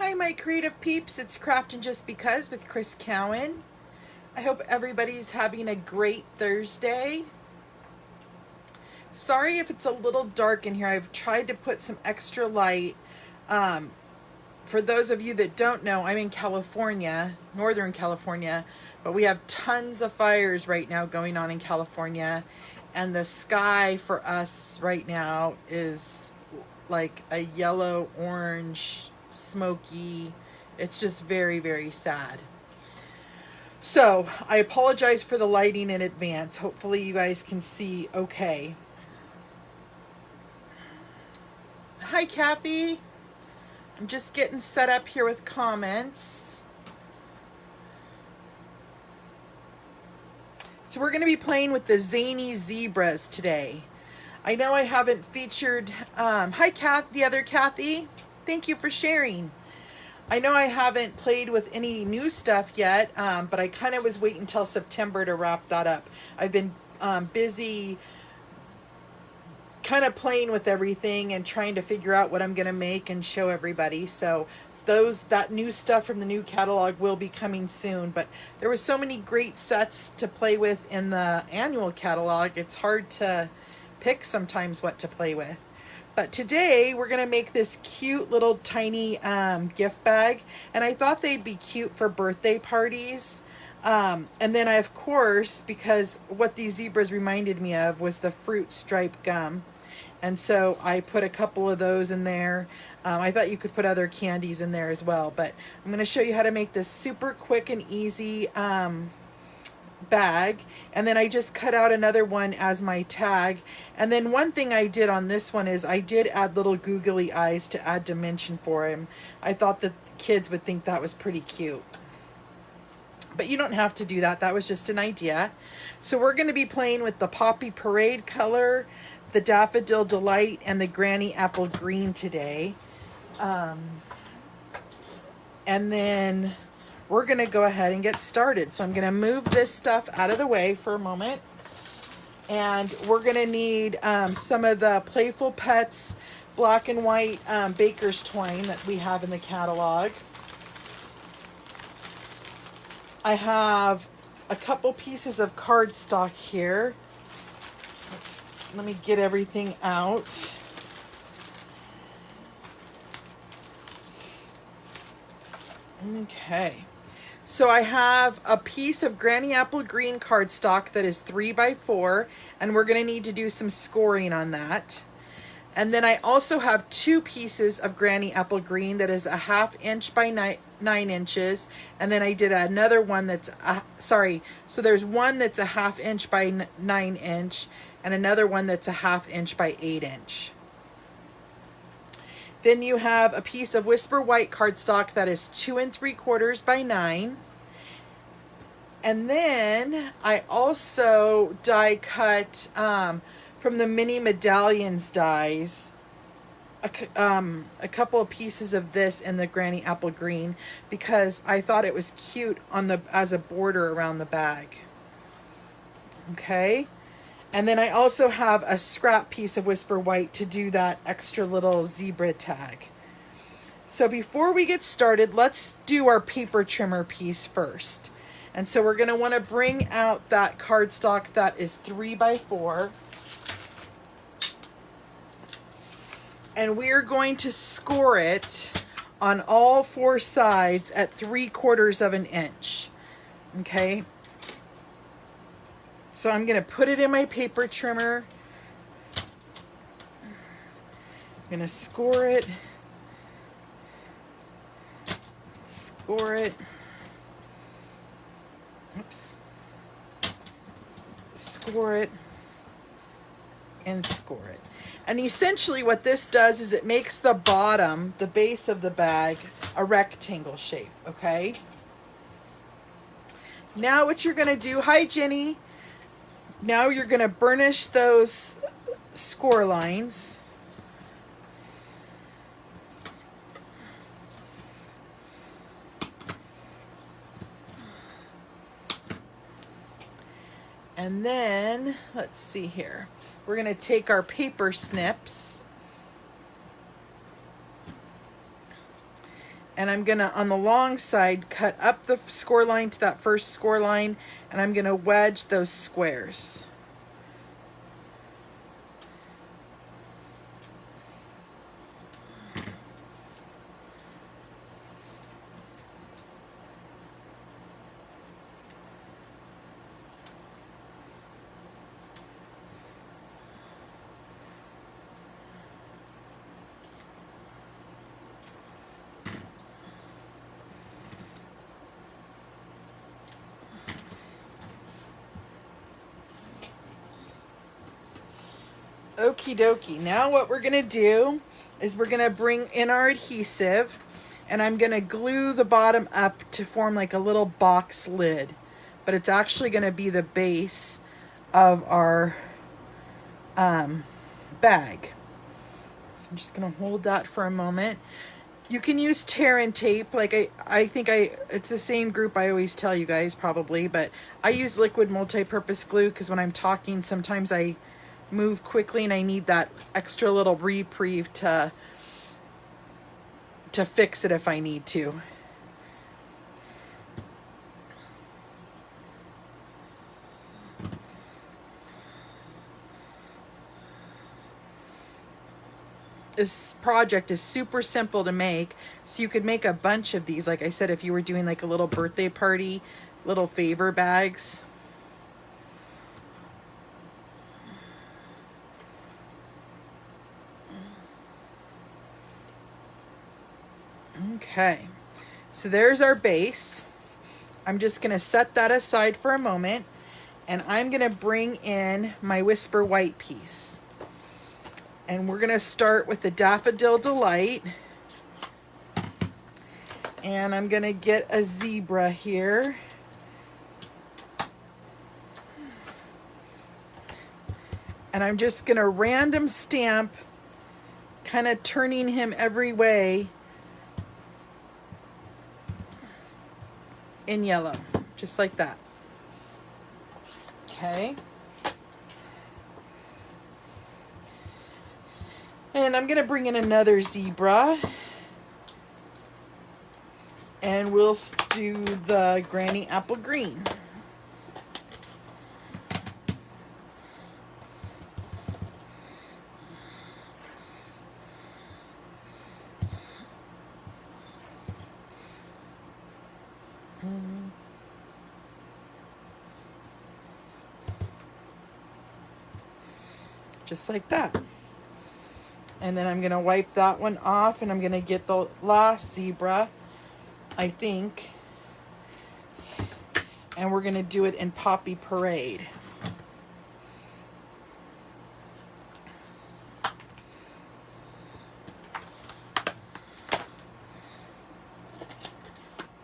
Hi, my creative peeps. It's Craftin' Just Because with Chris Cowan. I hope everybody's having a great Thursday. Sorry if it's a little dark in here. I've tried to put some extra light. For those of you that don't know, I'm in California, Northern California, but we have tons of fires right now going on in California. And the sky for us right now is like a yellow, orange, smoky. It's just very, very sad. So I apologize for the lighting in advance. Hopefully you guys can see okay. Hi, Kathy. I'm just getting set up here with comments. So we're going to be playing with the Zany zebras today. I know I haven't featured, hi Kath, the other Kathy, thank you for sharing. I know I haven't played with any new stuff yet, but I kind of was waiting until September to wrap that up. I've been busy kind of playing with everything and trying to figure out what I'm going to make and show everybody. So that new stuff from the new catalog will be coming soon, but there was so many great sets to play with in the annual catalog. It's hard to pick sometimes what to play with. But today we're going to make this cute little tiny gift bag, and I thought they'd be cute for birthday parties. And then I, of course, because what these zebras reminded me of was the fruit stripe gum. And so I put a couple of those in there. I thought you could put other candies in there as well, but I'm going to show you how to make this super quick and easy bag. And then I just cut out another one as my tag. And then one thing I did on this one is I did add little googly eyes to add dimension for him. I thought that the kids would think that was pretty cute. But you don't have to do that. That was just an idea. So we're going to be playing with the Poppy Parade color, the Daffodil Delight, and the Granny Apple Green today. And then we're going to go ahead and get started. So I'm going to move this stuff out of the way for a moment. And we're going to need some of the Playful Pets black and white baker's twine that we have in the catalog. I have a couple pieces of cardstock here. Let me get everything out. Okay. So I have a piece of Granny Apple Green cardstock that is 3x4, and we're going to need to do some scoring on that. And then I also have two pieces of Granny Apple Green that is a 1/2 inch by 9 inches. And then I did another one that's, so there's one that's a 1/2 inch by 9 inch and another one that's a 1/2 inch by 8 inch. Then you have a piece of Whisper White cardstock that is 2 3/4 by 9. And then I also die cut from the mini medallions dies a couple of pieces of this in the Granny Apple Green because I thought it was cute as a border around the bag. Okay. And then I also have a scrap piece of Whisper White to do that extra little zebra tag. So before we get started, let's do our paper trimmer piece first. And so we're going to want to bring out that cardstock that is 3x4. And we're going to score it on all four sides at 3/4 of an inch. Okay. So I'm going to put it in my paper trimmer. I'm going to score it. Score it. Oops. Score it. And score it. And essentially what this does is it makes the bottom, the base of the bag, a rectangle shape, okay? Now what you're going to do, hi Jenny. Now you're going to burnish those score lines. And then, let's see here. We're going to take our paper snips And I'm gonna, on the long side, cut up the score line to that first score line, and I'm gonna wedge those squares. Okie dokie. Now what we're gonna do is we're gonna bring in our adhesive, and I'm gonna glue the bottom up to form like a little box lid, but it's actually gonna be the base of our bag. So I'm just gonna hold that for a moment. You can use tear and tape. Like I think it's the same group I always tell you guys probably, but I use liquid multi-purpose glue because when I'm talking, sometimes I move quickly and I need that extra little reprieve to fix it if I need to. This project is super simple to make, so you could make a bunch of these. Like I said, if you were doing like a little birthday party, little favor bags. Okay, so there's our base. I'm just gonna set that aside for a moment, and I'm gonna bring in my Whisper White piece. And we're gonna start with the Daffodil Delight. And I'm gonna get a zebra here. And I'm just gonna random stamp, kind of turning him every way in yellow, just like that. Okay. And I'm gonna bring in another zebra, and we'll do the Granny Apple Green. Just like that. And then I'm gonna wipe that one off, and I'm gonna get the last zebra, I think, and we're gonna do it in Poppy Parade.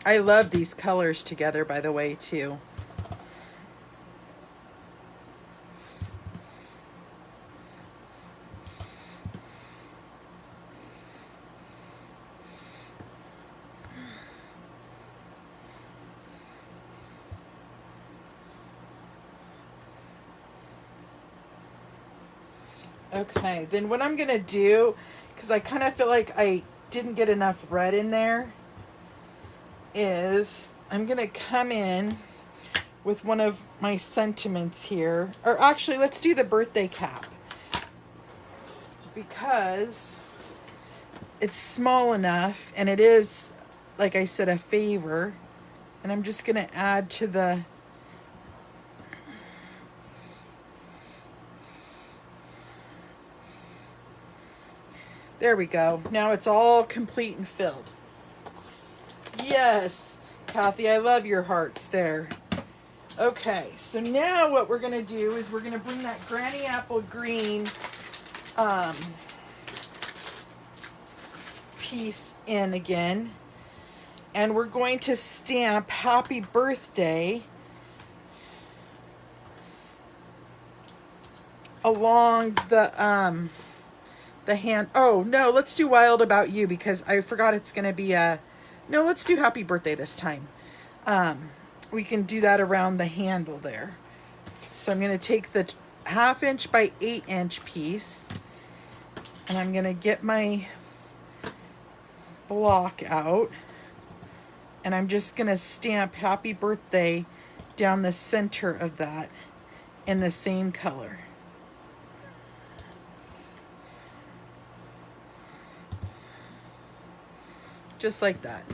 I love these colors together, by the way, too. Okay, then what I'm gonna do, because I kind of feel like I didn't get enough red in there, is I'm gonna come in with one of my sentiments here. Or actually, let's do the birthday cap, because it's small enough, and it is, like I said, a favor. And I'm just gonna add to the there we go. Now it's all complete and filled. Yes, Kathy, I love your hearts there. Okay, so now what we're gonna do is we're gonna bring that Granny Apple Green piece in again, and we're going to stamp Happy Birthday along the hand. Oh no, let's do Wild About You, because I forgot it's gonna be a no, let's do Happy Birthday this time. We can do that around the handle there. So I'm gonna take the 1/2 inch by 8 inch piece, and I'm gonna get my block out, and I'm just gonna stamp happy birthday down the center of that in the same color. Just like that.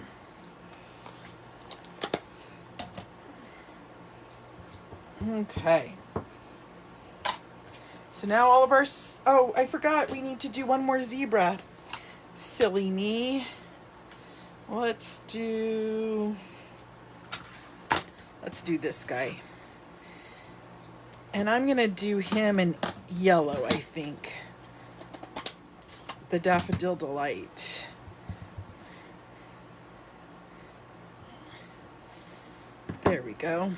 Okay. So now all of our, oh, I forgot we need to do one more zebra. Silly me. Let's do this guy. And I'm gonna do him in yellow, I think. The Daffodil Delight. There we go.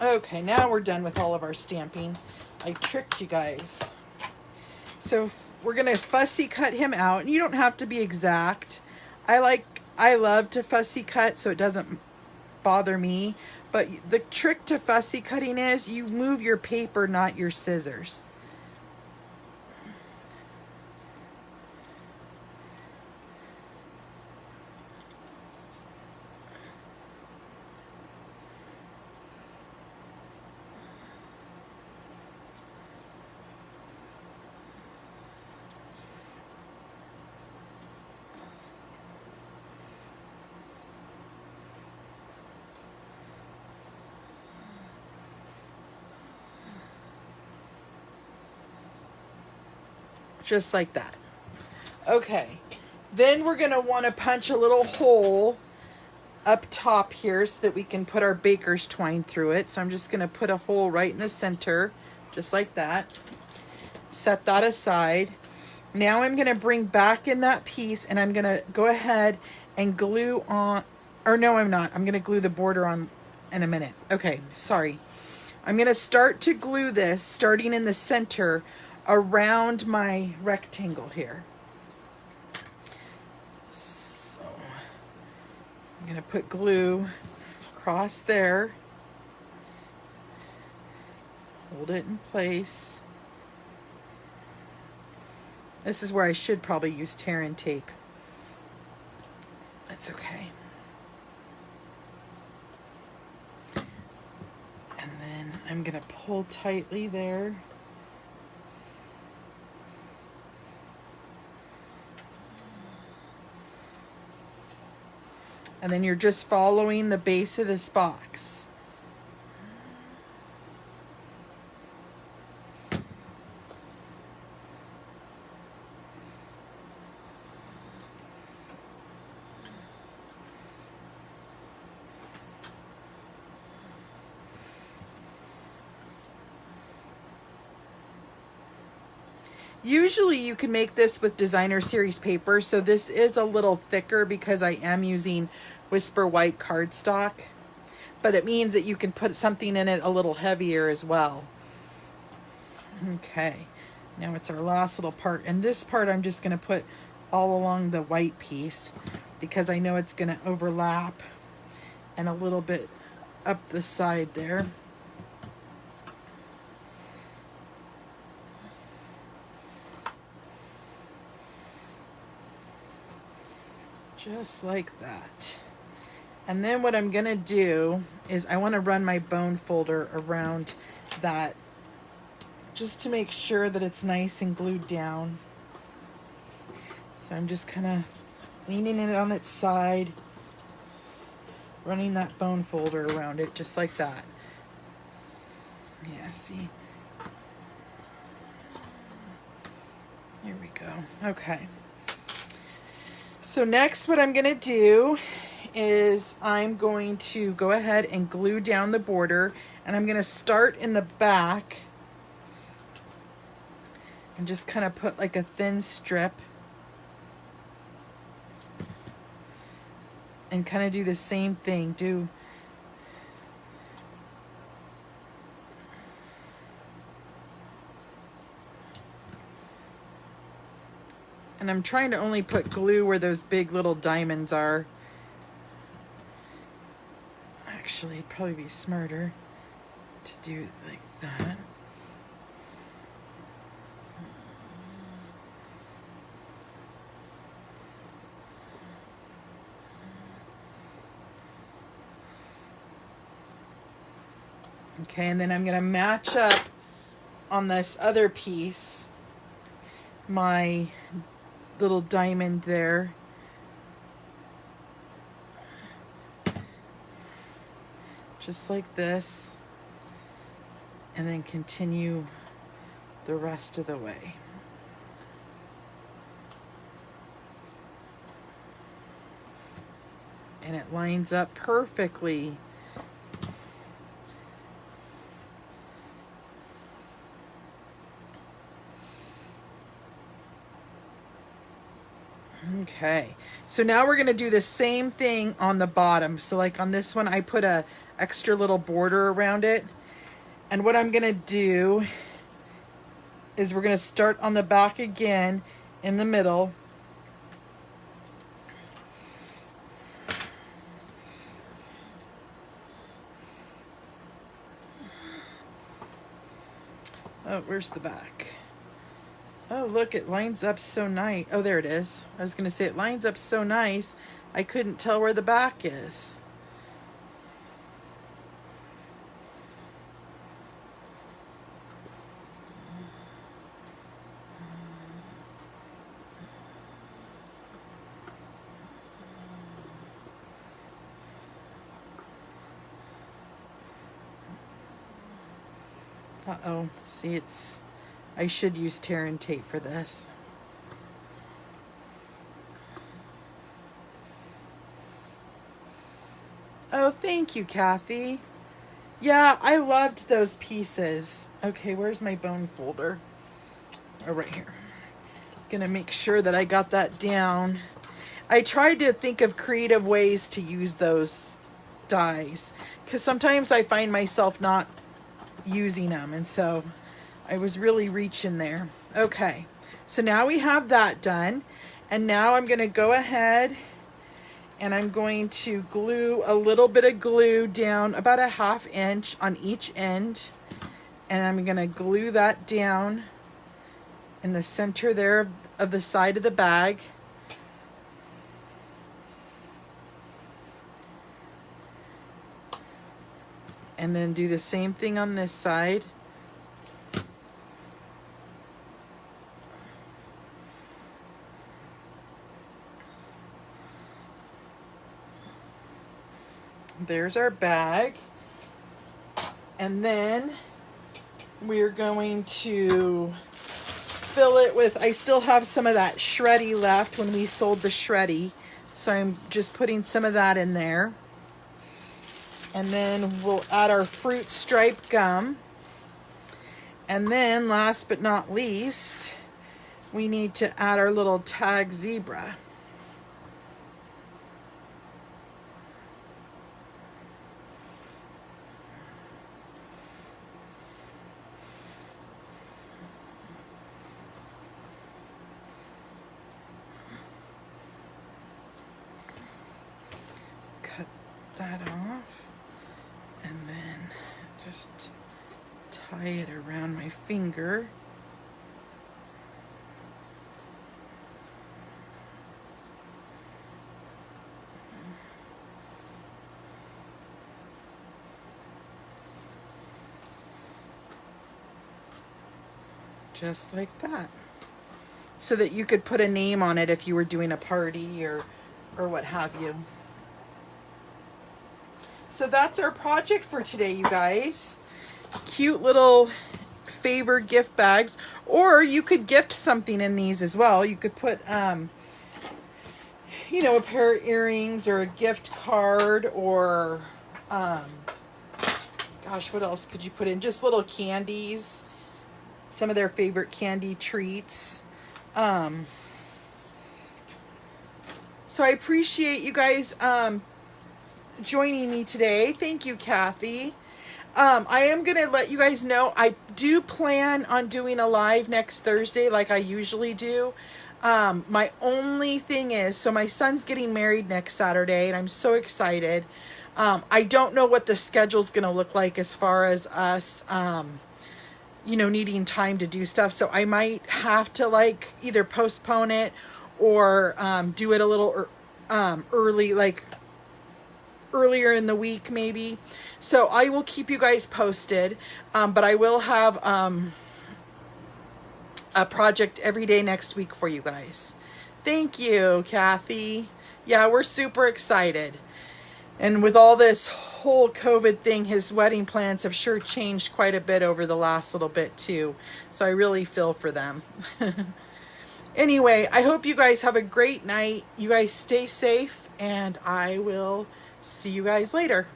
Okay, now we're done with all of our stamping. I tricked you guys. So we're gonna fussy cut him out, and you don't have to be exact. I love to fussy cut so it doesn't bother me, but the trick to fussy cutting is you move your paper, not your scissors. Just like that. Okay, then we're gonna want to punch a little hole up top here so that we can put our baker's twine through it. So I'm just gonna put a hole right in the center, just like that. Set that aside. Now I'm gonna bring back in that piece, and I'm gonna go ahead and glue on, or no, I'm not. I'm gonna glue the border on in a minute. Okay, sorry. I'm gonna start to glue this, starting in the center, around my rectangle here. So I'm gonna put glue across there, hold it in place. This is where I should probably use tear and tape. That's okay. And then I'm gonna pull tightly there. And then you're just following the base of this box. Usually you can make this with designer series paper, so this is a little thicker because I am using Whisper White cardstock, but it means that you can put something in it a little heavier as well. Okay, now it's our last little part, and this part I'm just going to put all along the white piece because I know it's going to overlap, and a little bit up the side there. Just like that. And then what I'm gonna do is I want to run my bone folder around that just to make sure that it's nice and glued down. So I'm just kind of leaning it on its side, running that bone folder around it just like that. Yeah, see? There we go. Okay. So next what I'm gonna do is I'm going to go ahead and glue down the border, and I'm going to start in the back and just kind of put like a thin strip and kind of do the same thing. And I'm trying to only put glue where those big little diamonds are. Actually, it'd probably be smarter to do it like that. Okay, and then I'm going to match up on this other piece my little diamond there. Just like this. And then continue the rest of the way. And it lines up perfectly. Okay, so now we're going to do the same thing on the bottom. So like on this one, I put a extra little border around it. And what I'm going to do is we're going to start on the back again in the middle. Oh, where's the back? Oh, look, it lines up so nice. Oh, there it is. I was going to say it lines up so nice, I couldn't tell where the back is. Uh-oh, see, I should use tear and tape for this. Oh, thank you, Kathy. Yeah, I loved those pieces. Okay, where's my bone folder? Oh, right here. Gonna make sure that I got that down. I tried to think of creative ways to use those dies, because sometimes I find myself not using them, and so I was really reaching there. Okay, so now we have that done, and now I'm going to go ahead and I'm going to glue a little bit of glue down about a 1/2 inch on each end, and I'm going to glue that down in the center there of the side of the bag. And then do the same thing on this side. There's our bag. And then we're going to fill it with, I still have some of that shreddy left when we sold the shreddy. So I'm just putting some of that in there. And then we'll add our fruit stripe gum. And then last but not least, we need to add our little tag zebra. Cut that off. And then just tie it around my finger. Just like that. So that you could put a name on it if you were doing a party or what have you. So that's our project for today, you guys. Cute little favor gift bags, or you could gift something in these as well. You could put, you know, a pair of earrings or a gift card, or, gosh, what else could you put in? Just little candies, some of their favorite candy treats. So I appreciate you guys, joining me today. Thank you, Kathy. I am going to let you guys know I do plan on doing a live next Thursday like I usually do. My only thing is, so my son's getting married next Saturday and I'm so excited. I don't know what the schedule's going to look like as far as us, you know, needing time to do stuff. So I might have to like either postpone it or do it a little early, like earlier in the week maybe. So I will keep you guys posted, but I will have a project every day next week for you guys. Thank you, Kathy. Yeah, we're super excited. And with all this whole COVID thing, his wedding plans have sure changed quite a bit over the last little bit too. So I really feel for them. Anyway, I hope you guys have a great night. You guys stay safe, and I will see you guys later.